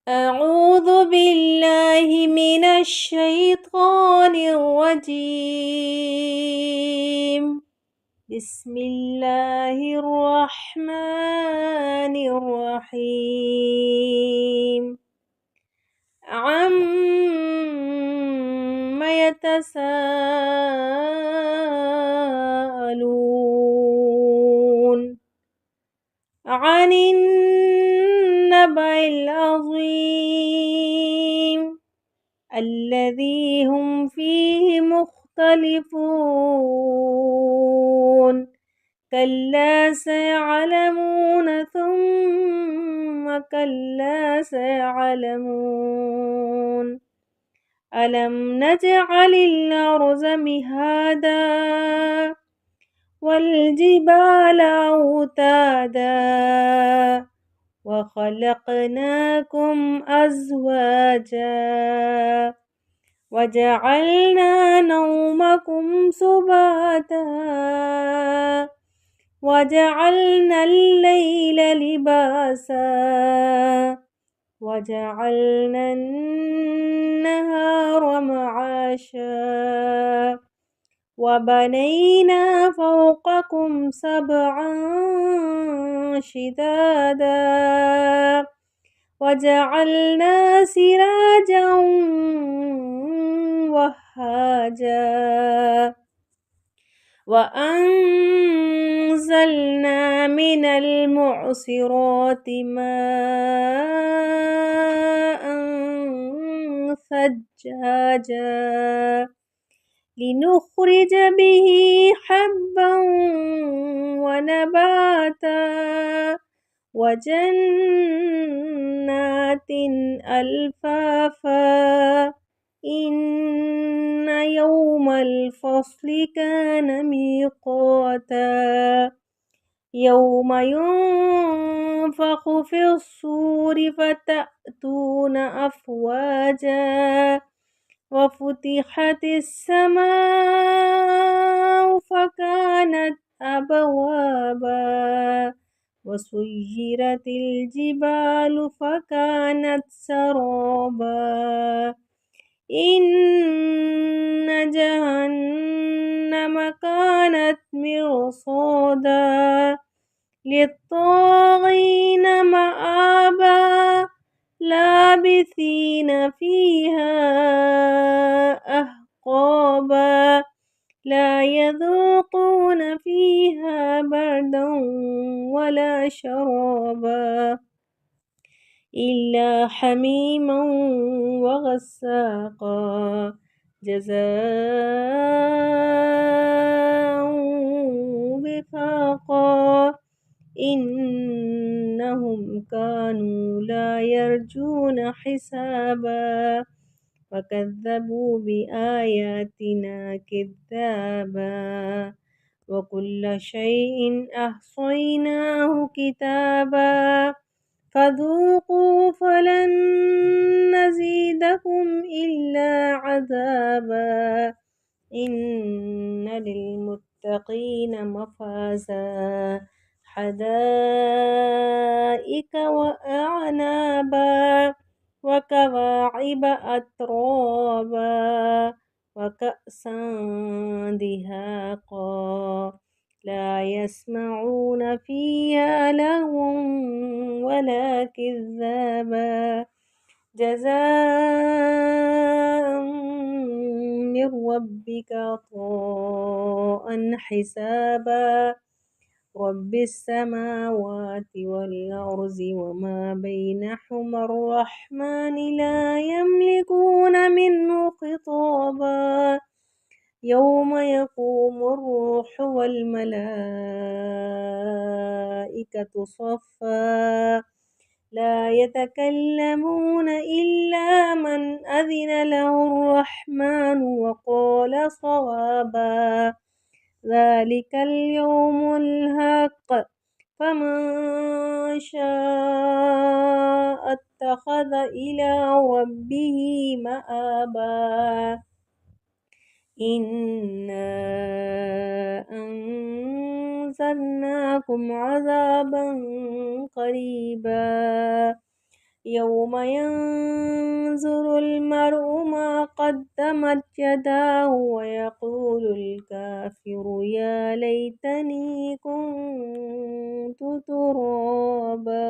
أعوذ بالله من الشيطان الرجيم. بسم الله الرحمن الرحيم. عَمَّ يتساءلون عن النبأ العظيم الذي هم فيه مختلفون كلا سيعلمون ثم كلا سيعلمون ألم نجعل الأرض مهادا والجبال أوتادا وخلقناكم أزواجا وجعلنا نومكم سباتا وجعلنا الليل لباسا وجعلنا النهار معاشا وبنينا فوقكم سبعا شدادا وجعلنا سراجا وهاجا وأنزلنا من المعصرات ماء ثجاجا لنخرج به حبا ونباتا وجنات ألفافا إن يوم الفصل كان ميقاتا يوم ينفخ في الصور فتأتون أفواجا وفتحت السماء فكانت أبوابا وسيرت الجبال فكانت سرابا إن جهنم كانت مرصادا للطاغين مآبا لابثين فيها أحقابا لا يذوقون فيها بردا ولا شرابا إلا حميما وغساقا جزاء وفاقا إنهم كانوا لا يرجون حسابا وكذبوا بآياتنا كذابا وكل شيء أحصيناه كتابا فذوقوا فلن نزيدكم إلا عذابا إن للمتقين مفازا حدائق وأعنابا وكواعب أترابا وكأسا دهاقا لا يسمعون فيها لغوا ولا كذابا جزاء من ربك عطاء حسابا رب السماوات والأرض وما بينهما الرحمن لا يملكون منه خطابا يوم يقوم الروح والملائكة صفا لا يتكلمون إلا من أذن له الرحمن وقال صوابا ذلك اليوم الحق فمن شاء اتخذ إلى ربه مآبا إنا أنذرناكم عذابا قريبا يوم ينظر المرء ما قدمت يداه ويقول الكافر يا ليتني كنت ترابا.